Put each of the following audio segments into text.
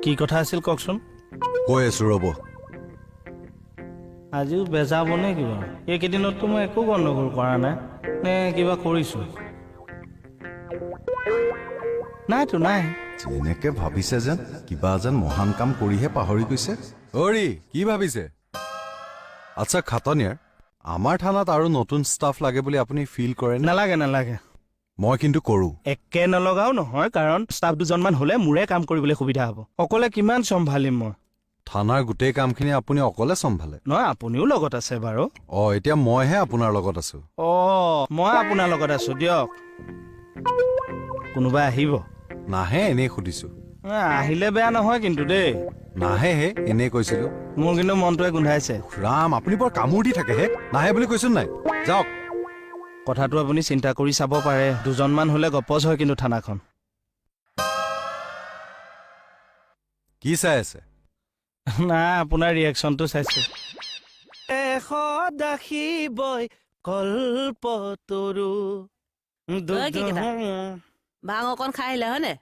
কি কথা আছিল কওকচোন কৈ আছো ৰ'ব আজিও বেজাব নে কিবা এইকেইদিনততো মই একো গণ্ডগোল কৰা নাই নে কিবা কৰিছো নাইতো নাই যেনেকে ভাবিছে যেন কিবা যেন মহান কাম কৰিহে পাহৰি গৈছে অৰি কি ভাবিছে আচ্ছা খাটনিয়াৰ আমাৰ থানাত আৰু নতুন ষ্টাফ লাগে বুলি আপুনি ফিল কৰে নে নালাগে নালাগে মই কিন্তু কৰোঁ একে নলগাও নহয় কাৰণ ষ্টাফ দুজনমান হলে মোৰে কাম কৰিবলৈ সুবিধা হ'ব অকলে কিমান চম্ভালিম মই থানাৰ গোটেই কামখিনি আপুনি অকলে চম্ভালে নহয় আপুনিও লগত আছে বাৰু এতিয়া মইহে আপোনাৰ লগত আছো মই আপোনাৰ লগত আছো দিয়ক কোনোবা আহিব নাহে এনেই সুধিছো আহিলে বেয়া নহয় কিন্তু দেই নাহেহে এনেই কৈছিলো মোৰ কিন্তু মনটোৱে গোন্ধাইছে ৰাম আপুনি বৰ কামোৰ দি থাকেহে নাহে বুলি কৈছো নাই যাওক কথাটো আপুনি চিন্তা কৰি চাব পাৰে দুজনমান হলে গপচ হয় কিন্তু থানাখন কি চাই আছে নাই আপোনাৰ ৰিয়েকশ্যনটো চাইছো এশ দাসী বৈ কল্পতৰু ভাং অকণ খাই আহিলে হয়নে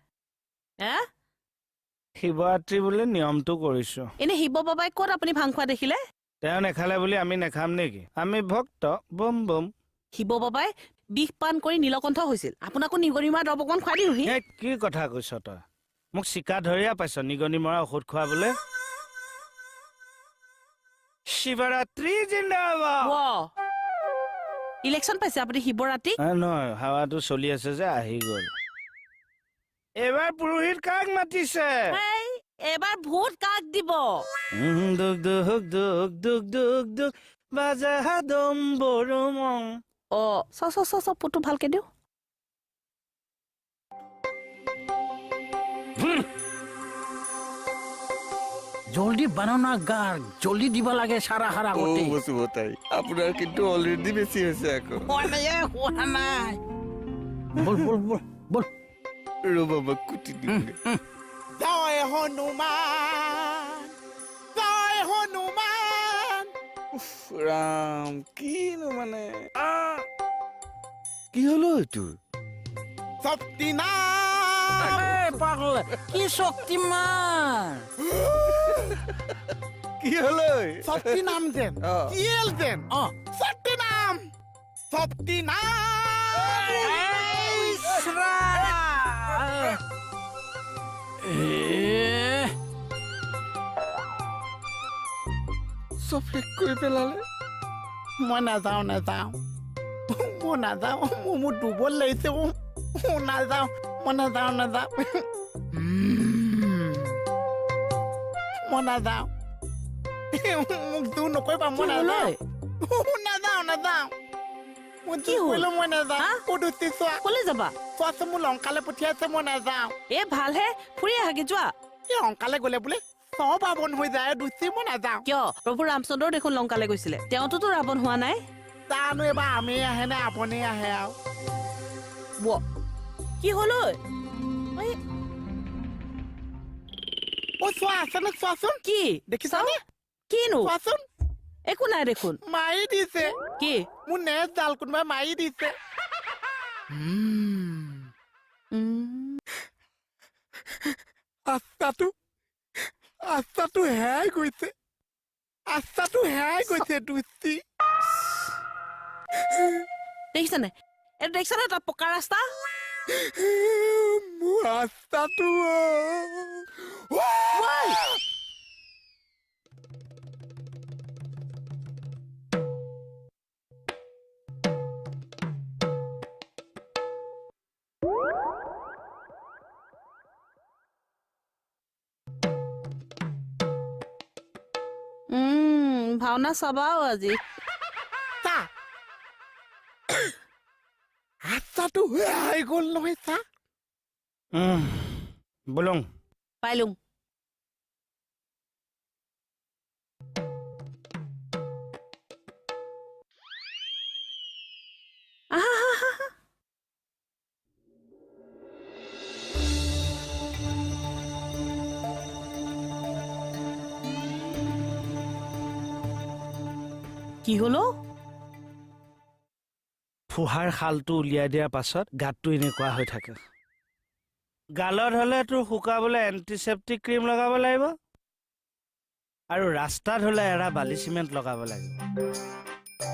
শিৱৰাত্ৰি বুলি নিয়মটো কৰিছো এনে শিৱ বাবাই ক'ত আপুনি ভাং খোৱা দেখিলে তেওঁ নেখালে বুলি আমি নেখাম নেকি আমি ভক্ত বম বম শিৱ বাবাই বিষ পান কৰি নীলকণ্ঠ হৈছিল আপোনাকো নিগনিমাৰ দৰৱ অকণ খুৱাই দিওঁহি কি কথা কৈছ তই মোক চিকা ধৰিয়া পাইছ নিগনি মৰা ঔষধ খুৱাবলৈ শিৱৰাত্ৰি জিন্দাবাদ ইলেকশ্যন পাইছে আপুনি শিৱৰাত্ৰি নহয় হাৱাটো চলি আছে যে আহি গল এইবাৰ পুৰোহিত কাক মাতিছে এবাৰ ভোট কাক দিব দুখ দুখ দুখ দুখ দুখ দুখ বাজা দম বৰমং পুতটো ভালকে দিওঁ জলদি বানানা গাৰ জলদি দিব লাগে সাৰা হাৰা হতে বসুমতাই আপনাৰ কিন্তু অলৰেডি বেশি হয়েছে এখন হোৱা নাই বল বল বল বল বাবা কুটি দিন জয় হনুমান জয় হনুমান রাম কিনো মানে কি হলো তোর শক্তি নাম পাগল কি শক্তিমান কি হলো শক্তি নাম দেন কি এল দেন শক্তি নাম শক্তি সব শেষ করে পেলালে মই নাযাওঁ মই নাযাওঁ মোৰ দুৰ্বল লাগিছে মই নাযাওঁ মই নাযাওঁ মোক দূৰ নকৰিবা মই নাযাওঁ মই কি কৰিলো মই নাযাওঁ ক'ত উঠি চোৱা কলে যাবা চোৱাচোন মোৰ লংকালে পঠিয়াইছে মই নাযাওঁ ভালহে ফুৰি আহাগে যোৱা এই লংকালে গ'লে বোলে চব আৱন হৈ যায় দুচি মই নাযাওঁ কিয় প্ৰভু ৰামচন্দ্ৰ দেখোন লংকালে গৈছিলে তেওঁতোতো ৰাৱণ হোৱা নাই জানো এবাৰ আমি আহে নে আপুনি আহে আৰু কি হলো চোৱা আছে নে চোৱাচোন কি দেখিছানে কিনো চোৱাচোন একো নাই দেখোন মাৰি দিছে কি মোৰ নেট জাল কোনোবাই মাৰি দিছে আস্তাটো হেৰাই গৈছে দুচি দেখিছানে এইটো দেখিছানে তাত পকা ৰাস্তা মোৰ ৰাস্তাটো ভাওনা চাবাও আজি ৰাস্তাটো হেৰাই গ'ল নহয় চা বলং পাইলুং কি হলো ফুহাৰ শালটো উলিয়াই দিয়াৰ পাছত গাতটো এনেকুৱা হৈ থাকে গালত হলে তোৰ শুকাবলৈ এণ্টিছেপ্টিক ক্ৰীম লগাব লাগিব আৰু ৰাস্তাত হলে এৰা বালি চিমেণ্ট লগাব লাগিব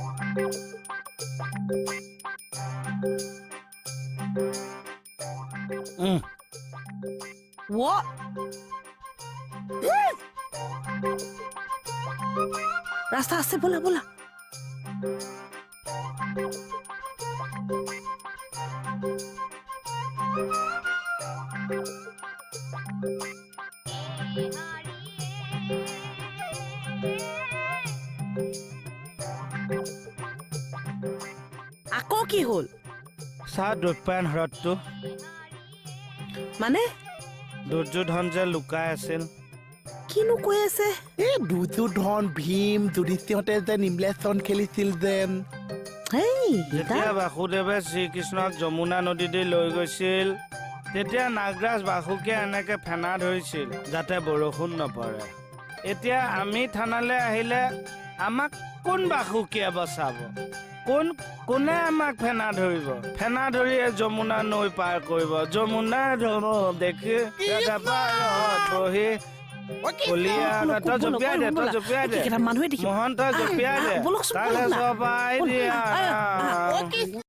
What? ৰাস্তা আছে ব'লা ব'লা আকৌ কি হ'ল চাহ দুৰ্পায়ন হ্ৰদটো মানে দুৰ্যোধন যে লুকাই আছিল কিনো কৈ আছে এই দুৰ্যোধন ভীম যুধিষ্ঠিৰহঁতে যে নিমলেশ্বন খেলিছিল যেন হেই যেতিয়া বাসুদেৱে শ্ৰীকৃষ্ণক যমুনা নদীতে লৈ গৈছিল তেতিয়া নাগৰাজ বাসুকে এনেকে ফেনা ধৰিছিল যাতে বৰষুণ নপৰে এতিয়া আমি থানালৈ আহিলে আমাক কোন বাসুকিয়ে বচাব কোনে আমাক ফেনা ধৰিব ফেনা ধৰি যমুনা নৈ পাৰ কৰিব যমুনা দেখি বহি মানুহে দেখি মহন্ত জপিয়াই দে ব'লকচোন, তালে ব'লক না। চপাই দিয়া